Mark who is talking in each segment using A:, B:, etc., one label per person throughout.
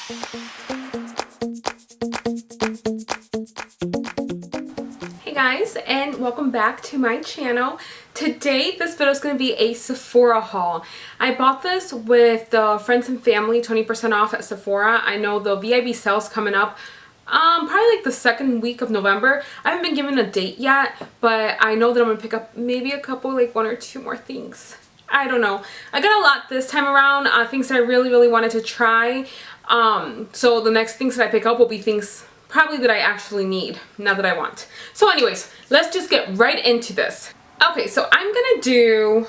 A: Hey guys, and welcome back to my channel. Today this video is going to be a Sephora haul. I bought this with the friends and family 20% off at Sephora. I know the VIB sale's coming up probably like the second week of November. I haven't been given a date yet, but I know that I'm gonna pick up maybe a couple, like one or two more things. I don't know. I got a lot this time around, things that I really wanted to try. So the next things that I pick up will be things probably that I actually need, not that I want. So anyways, let's just get right into this. Okay, so I'm gonna do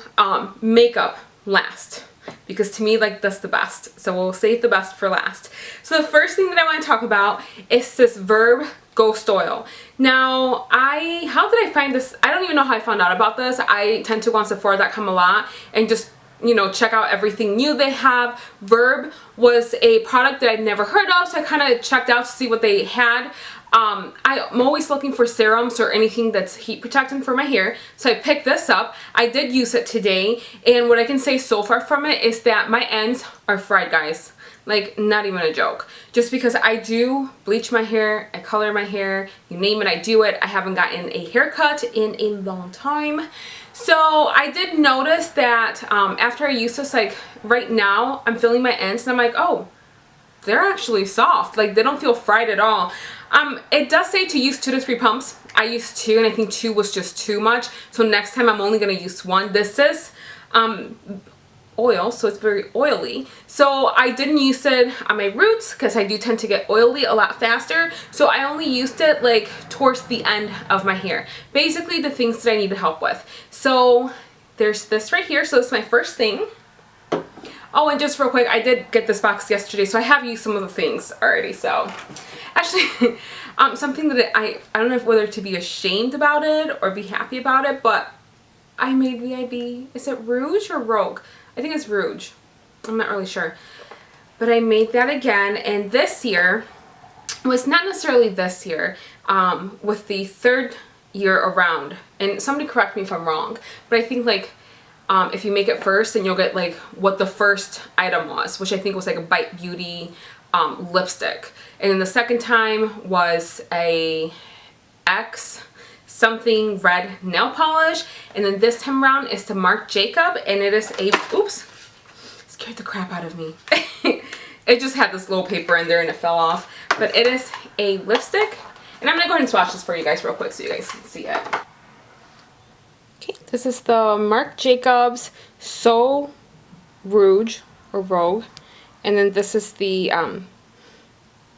A: makeup last, because to me, like, that's the best. So we'll save the best for last. So the first thing that I want to talk about is this Verb Ghost Oil. Now, how did I find this? I don't even know how I found out about this. I tend to go on Sephora.com a lot and just, you know, check out everything new they have. Verb was a product that I'd never heard of, so I kind of checked out to see what they had. I'm always looking for serums or anything that's heat protectant for my hair, so I picked this up. I did use it today, and what I can say so far from it is that my ends are fried, guys. Like, not even a joke. Just because I do bleach my hair, I color my hair, you name it, I do it. I haven't gotten a haircut in a long time. So I did notice that after I use this, like right now, I'm feeling my ends and I'm like, oh, they're actually soft. Like, they don't feel fried at all. It does say to use 2 to 3 pumps. I used 2 and I think 2 was just too much. So next time I'm only going to use 1. This is oil, so it's very oily. So I didn't use it on my roots because I do tend to get oily a lot faster. So I only used it like towards the end of my hair. Basically the things that I need help with. So there's this right here. So it's my first thing. Oh, and just real quick, I did get this box yesterday, so I have used some of the things already. So actually, something that I don't know whether to be ashamed about it or be happy about it, but I made VIB. Is it Rouge or Rogue? I think it's Rouge. I'm not really sure. But I made that again, and this year was not necessarily this year, with the 3rd year around. And somebody correct me if I'm wrong, but I think like if you make it first, then you'll get like what the first item was, which I think was like a Bite Beauty lipstick. And then the second time was a X something red nail polish, and then this time around is the Marc Jacob, and it is a, oops, scared the crap out of me. It just had this little paper in there and it fell off, but it is a lipstick, and I'm gonna go ahead and swatch this for you guys real quick so you guys can see it. Okay, this is the Marc Jacobs So Rouge or Rogue, and then this is the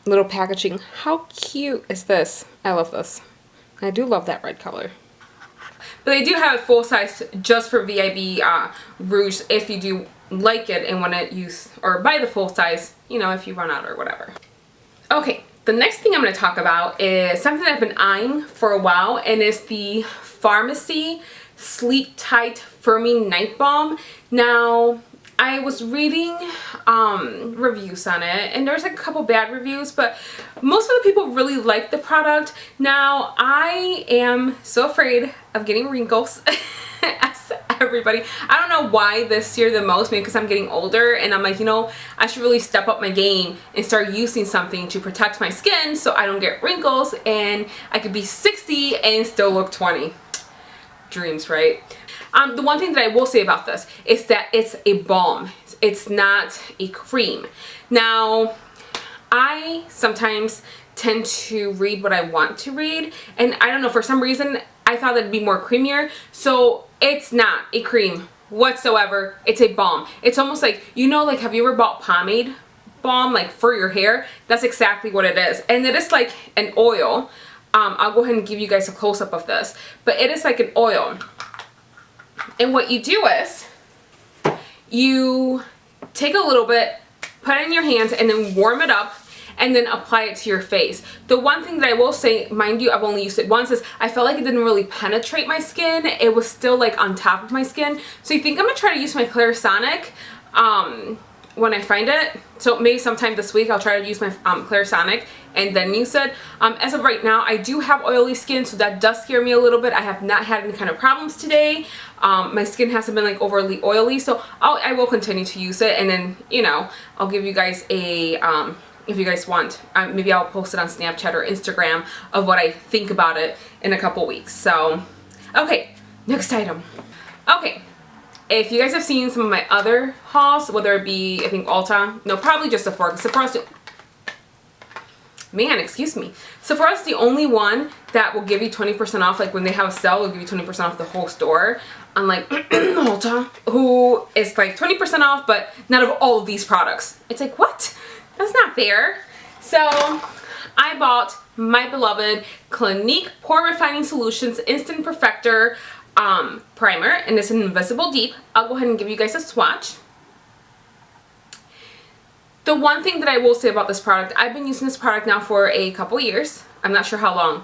A: little packaging. How cute is this? I love this. I do love that red color. But they do have it full size just for VIB Rouge if you do like it and want to use or buy the full size, you know, if you run out or whatever. Okay, the next thing I'm going to talk about is something I've been eyeing for a while, and it's the Farmacy Sleep Tight Firming Night Balm. Now, I was reading reviews on it, and there's like a couple bad reviews, but most of the people really like the product. Now, I am so afraid of getting wrinkles, as everybody. I don't know why this year the most, maybe because I'm getting older, and I'm like, you know, I should really step up my game and start using something to protect my skin so I don't get wrinkles, and I could be 60 and still look 20. Dreams, right? The one thing that I will say about this is that it's a balm. It's not a cream. Now, I sometimes tend to read what I want to read, and I don't know, for some reason, I thought it'd be more creamier. So it's not a cream whatsoever. It's a balm. It's almost like, you know, like, have you ever bought pomade balm, like, for your hair? That's exactly what it is. And it is like an oil. I'll go ahead and give you guys a close-up of this, but it is like an oil. And what you do is you take a little bit, put it in your hands, and then warm it up, and then apply it to your face. The one thing that I will say, mind you, I've only used it once, is I felt like it didn't really penetrate my skin. It was still like on top of my skin. So I think I'm gonna try to use my Clarisonic when I find it. So maybe sometime this week I'll try to use my Clarisonic and then use it. As of right now, I do have oily skin, so that does scare me a little bit. I have not had any kind of problems today. My skin hasn't been like overly oily, so I will continue to use it, and then, you know, I'll give you guys a if you guys want. Maybe I'll post it on Snapchat or Instagram of what I think about it in a couple weeks. So, okay, next item. Okay, if you guys have seen some of my other hauls, whether it be, I think Ulta, no, probably just Sephora, because Sephora's excuse me. Sephora's the only one that will give you 20% off. Like when they have a sale, they'll give you 20% off the whole store. Unlike Ulta, who is like 20% off, but not of all of these products. It's like, what? That's not fair. So I bought my beloved Clinique Pore Refining Solutions Instant Perfector primer, and it's an Invisible Deep. I'll go ahead and give you guys a swatch. The one thing that I will say about this product, I've been using this product now for a couple years. I'm not sure how long.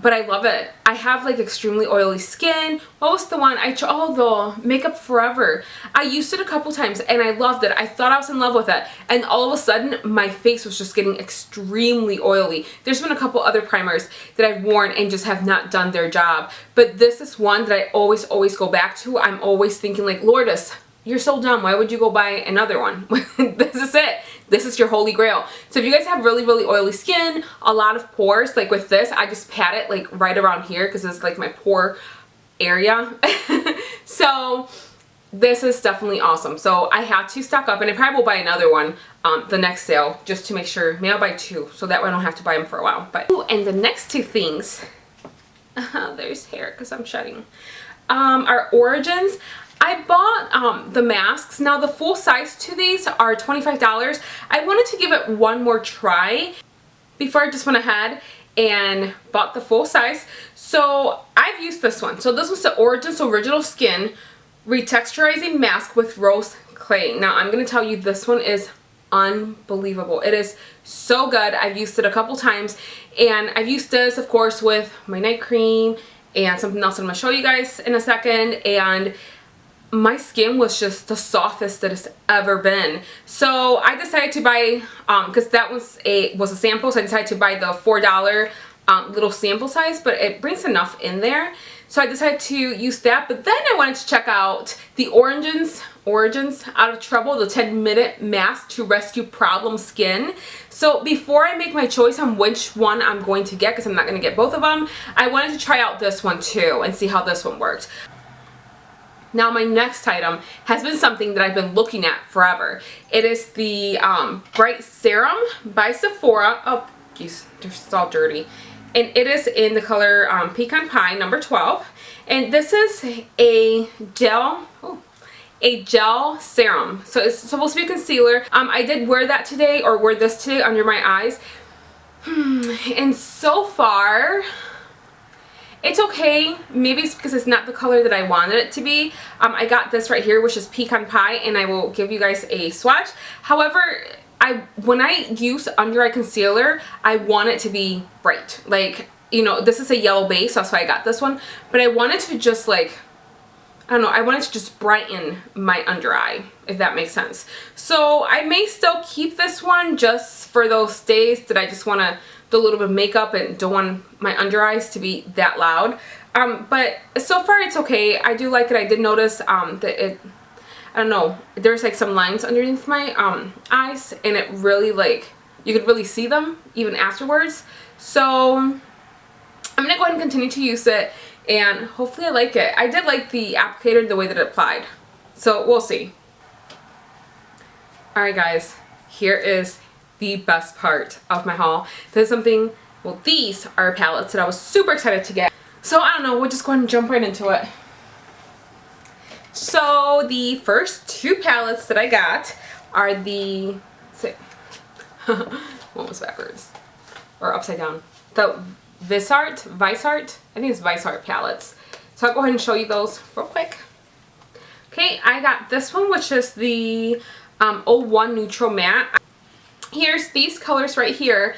A: But I love it. I have like extremely oily skin. What was the one? Oh, the Makeup Forever. I used it a couple times and I loved it. I thought I was in love with it. And all of a sudden, my face was just getting extremely oily. There's been a couple other primers that I've worn and just have not done their job. But this is one that I always go back to. I'm always thinking like, Lourdes, you're so dumb. Why would you go buy another one? This is it. This is your holy grail. So if you guys have really oily skin, a lot of pores, like with this, I just pat it like right around here because it's like my pore area. So this is definitely awesome. So I had to stock up, and I probably will buy another one the next sale just to make sure. Maybe I'll buy two so that way I don't have to buy them for a while. But ooh, and the next two things, there's hair because I'm shedding, are Origins. I bought the masks. Now the full size to these are $25. I wanted to give it one more try before I just went ahead and bought the full size. So I've used this one. So this was the Origins Original Skin Retexturizing Mask with Rose Clay. Now I'm going to tell you, this one is unbelievable. It is so good. I've used it a couple times, and I've used this of course with my night cream and something else I'm going to show you guys in a second, and my skin was just the softest that it's ever been. So I decided to buy, because that was a sample, so I decided to buy the $4 little sample size, but it brings enough in there. So I decided to use that, but then I wanted to check out the Origins Out of Trouble, the 10-minute mask to rescue problem skin. So before I make my choice on which one I'm going to get, because I'm not going to get both of them, I wanted to try out this one too and see how this one worked. Now my next item has been something that I've been looking at forever. It is the Bright Serum by Sephora. Oh, geez, they're all dirty. And it is in the color Pecan Pie, number 12. And this is a gel serum. So it's supposed to be a concealer. I did wear that today, or wear this today under my eyes. And so far, it's okay. Maybe it's because it's not the color that I wanted it to be. I got this right here, which is Pecan Pie, and I will give you guys a swatch. However, when I use under eye concealer, I want it to be bright. Like, you know, this is a yellow base, so that's why I got this one. But I wanted to just like, I don't know, I wanted to just brighten my under eye, if that makes sense. So I may still keep this one just for those days that I just want to do a little bit of makeup and don't want my under eyes to be that loud. But so far it's okay. I do like it. I did notice that it, I don't know, there's like some lines underneath my eyes, and it really, like, you could really see them even afterwards. So I'm gonna go ahead and continue to use it, and hopefully I like it. I did like the applicator, the way that it applied, so we'll see. Alright guys, here is the best part of my haul. This is something, well, these are palettes that I was super excited to get. So I don't know, we'll just go ahead and jump right into it. So the first two palettes that I got are the, one was backwards, or upside down, the Viseart, I think it's Viseart palettes. So I'll go ahead and show you those real quick. Okay, I got this one, which is the 01 Neutral Matte. Here's these colors right here.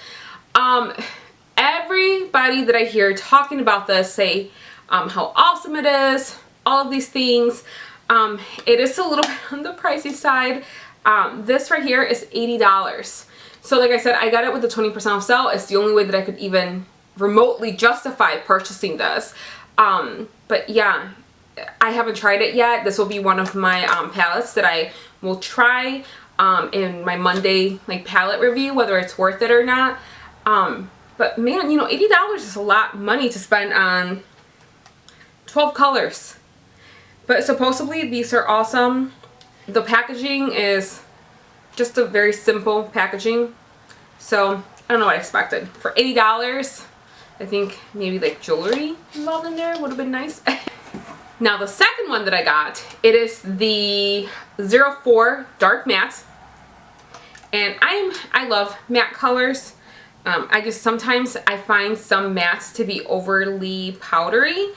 A: Everybody that I hear talking about this say how awesome it is, all of these things. It is a little bit on the pricey side. This right here is $80. So like I said, I got it with the 20% off sale. It's the only way that I could even remotely justify purchasing this. But yeah, I haven't tried it yet. This will be one of my palettes that I will try. in my Monday like palette review, whether it's worth it or not. But man, you know, $80 is a lot of money to spend on 12 colors. But supposedly these are awesome. The packaging is just a very simple packaging. So I don't know what I expected. For $80, I think maybe like jewelry involved in there would have been nice. Now the second one that I got, it is the 04 Dark Matte. And I love matte colors. Sometimes I find some mattes to be overly powdery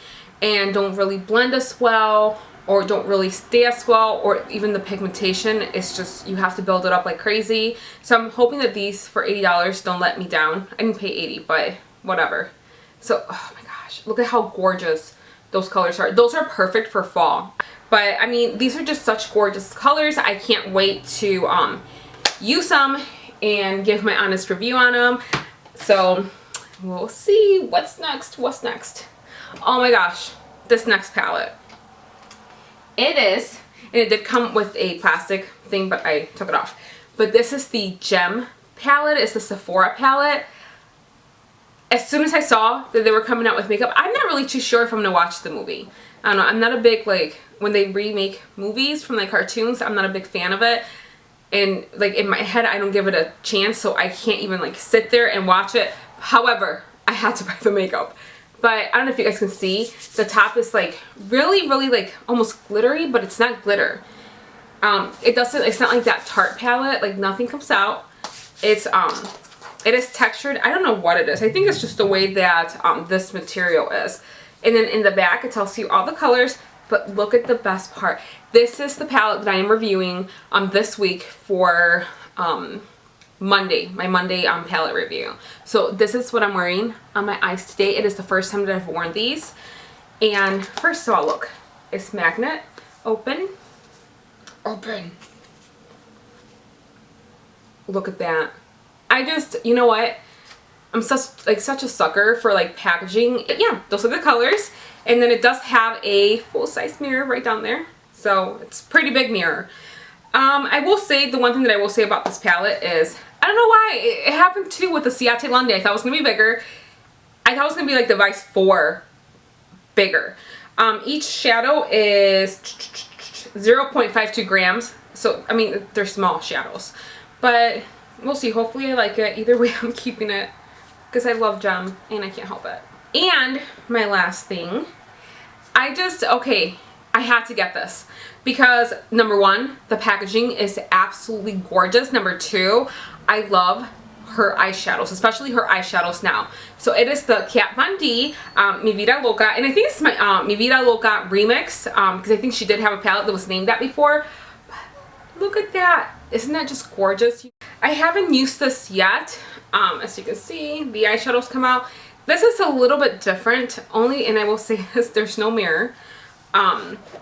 A: and don't really blend as well, or don't really stay as well, or even the pigmentation is just, you have to build it up like crazy. So I'm hoping that these for $80 don't let me down. I didn't pay $80, but whatever. So, oh my gosh, look at how gorgeous those colors are. Those are perfect for fall. But I mean, these are just such gorgeous colors. I can't wait to use them and give my honest review on them. So we'll see what's next. Oh my gosh, this next palette. It is, and it did come with a plastic thing, but I took it off. But this is the Gem palette. It's the Sephora palette. As soon as I saw that they were coming out with makeup, I'm not really too sure if I'm gonna watch the movie. I don't know, I'm not a big, like, when they remake movies from like cartoons, I'm not a big fan of it. And like in my head, I don't give it a chance, so I can't even like sit there and watch it. However, I had to buy the makeup. But I don't know if you guys can see, the top is like really like almost glittery, but it's not glitter. It's not like that Tarte palette, like nothing comes out. It is textured. I don't know what it is. I think it's just the way that this material is. And then in the back, it tells you all the colors. But look at the best part. This is the palette that I am reviewing this week for Monday, my Monday palette review. So this is what I'm wearing on my eyes today. It is the first time that I've worn these. And first of all, look, it's magnet, open. Look at that. You know what? I'm such a sucker for like packaging. Yeah, those are the colors. And then it does have a full-size mirror right down there. So it's a pretty big mirror. I will say, the one thing that I will say about this palette is, I don't know why, it happened too with the Ciate Lande. I thought it was going to be bigger. I thought it was going to be like the Vice 4 bigger. Each shadow is 0.52 grams. So, I mean, they're small shadows. But we'll see. Hopefully I like it. Either way, I'm keeping it because I love Gem and I can't help it. And my last thing, I had to get this because number one, the packaging is absolutely gorgeous. Number two, I love her eyeshadows, especially her eyeshadows now. So it is the Kat Von D Mi Vida Loca, and I think it's my Mi Vida Loca remix because I think she did have a palette that was named that before. But look at that. Isn't that just gorgeous? I haven't used this yet. As you can see, the eyeshadows come out. This is a little bit different, and I will say this, there's no mirror.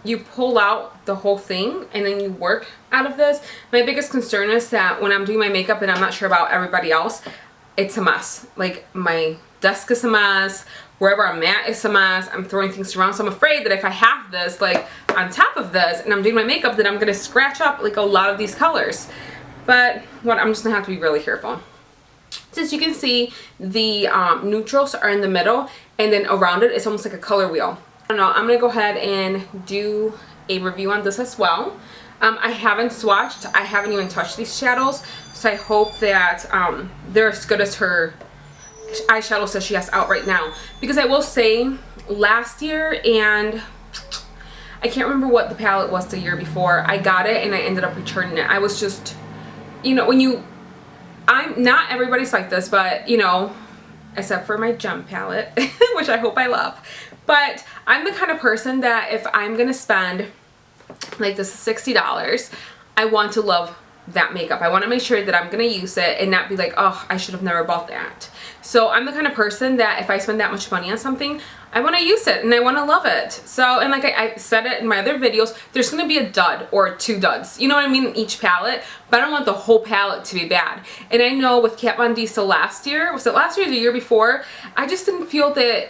A: You pull out the whole thing and then you work out of this. My biggest concern is that when I'm doing my makeup and I'm not sure about everybody else, it's a mess. Like my desk is a mess, wherever I'm at is a mess, I'm throwing things around. So I'm afraid that if I have this like on top of this and I'm doing my makeup, then I'm gonna scratch up like a lot of these colors. But I'm just gonna have to be really careful. So as you can see, the neutrals are in the middle, and then around it, it's almost like a color wheel. I don't know, I'm going to go ahead and do a review on this as well. I haven't swatched, I haven't even touched these shadows, so I hope that they're as good as her eyeshadows that she has out right now. Because I will say, last year, and I can't remember what the palette was the year before, I got it and I ended up returning it. I was just, you know, not everybody's like this, but you know, except for my Gem palette, which I hope I love. But I'm the kind of person that if I'm gonna spend, like this is $60, I want to love that makeup. I want to make sure that I'm gonna use it and not be like, oh, I should have never bought that. So I'm the kind of person that if I spend that much money on something, I want to use it and I want to love it. So, and like I said it in my other videos, there's going to be a dud or two duds, you know what I mean, in each palette, but I don't want the whole palette to be bad. And I know with Kat Von D, so last year, was it last year or the year before, I just didn't feel that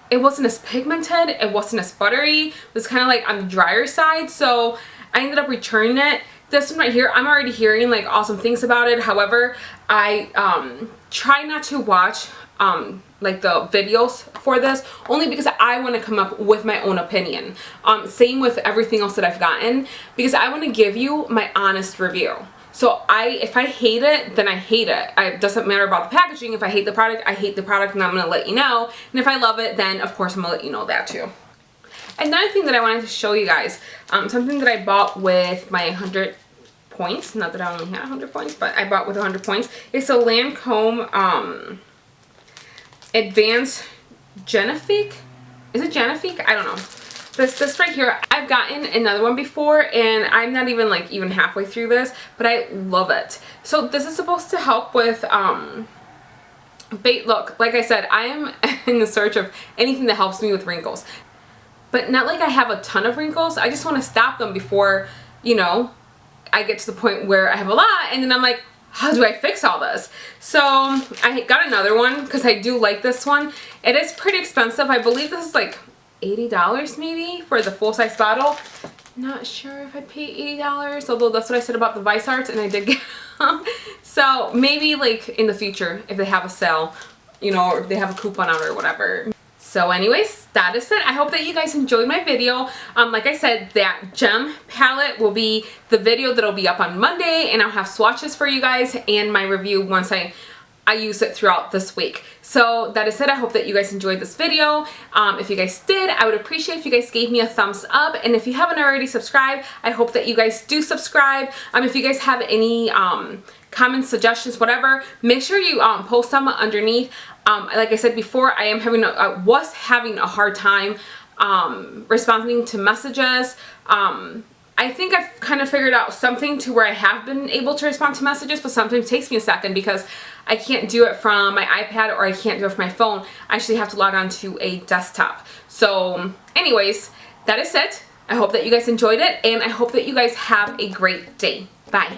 A: it wasn't as pigmented, it wasn't as buttery, it was kind of like on the drier side, so I ended up returning it. This one right here, I'm already hearing like awesome things about it. However, I try not to watch like the videos for this, only because I want to come up with my own opinion. Same with everything else that I've gotten, because I want to give you my honest review. So if I hate it, then I hate it. It doesn't matter about the packaging. If I hate the product, I hate the product, and I'm going to let you know. And if I love it, then of course I'm going to let you know that too. Another thing that I wanted to show you guys, something that I bought with my 100 points, not that I only had 100 points, but I bought with 100 points, is a Lancome Advanced Genifique. Is it Genifique? I don't know. This right here, I've gotten another one before, and I'm not even like even halfway through this, but I love it. So this is supposed to help with look, like I said, I am in the search of anything that helps me with wrinkles. But not like I have a ton of wrinkles. I just want to stop them before, you know, I get to the point where I have a lot, and then I'm like, how do I fix all this? So I got another one because I do like this one. It is pretty expensive. I believe this is like $80 maybe for the full-size bottle. Not sure if I'd pay $80, although that's what I said about the Viseart, and I did get them. So maybe like in the future if they have a sale, you know, or if they have a coupon out or whatever. So anyways, that is it. I hope that you guys enjoyed my video. Like I said, that gem palette will be the video that'll be up on Monday, and I'll have swatches for you guys and my review once I use it throughout this week. So that is it. I hope that you guys enjoyed this video. If you guys did, I would appreciate if you guys gave me a thumbs up. And if you haven't already subscribed, I hope that you guys do subscribe. If you guys have any comments, suggestions, whatever, make sure you post them underneath. Like I said before, I was having a hard time responding to messages. I think I've kind of figured out something to where I have been able to respond to messages, but sometimes it takes me a second because I can't do it from my iPad or I can't do it from my phone. I actually have to log on to a desktop. So anyways, that is it. I hope that you guys enjoyed it, and I hope that you guys have a great day. Bye.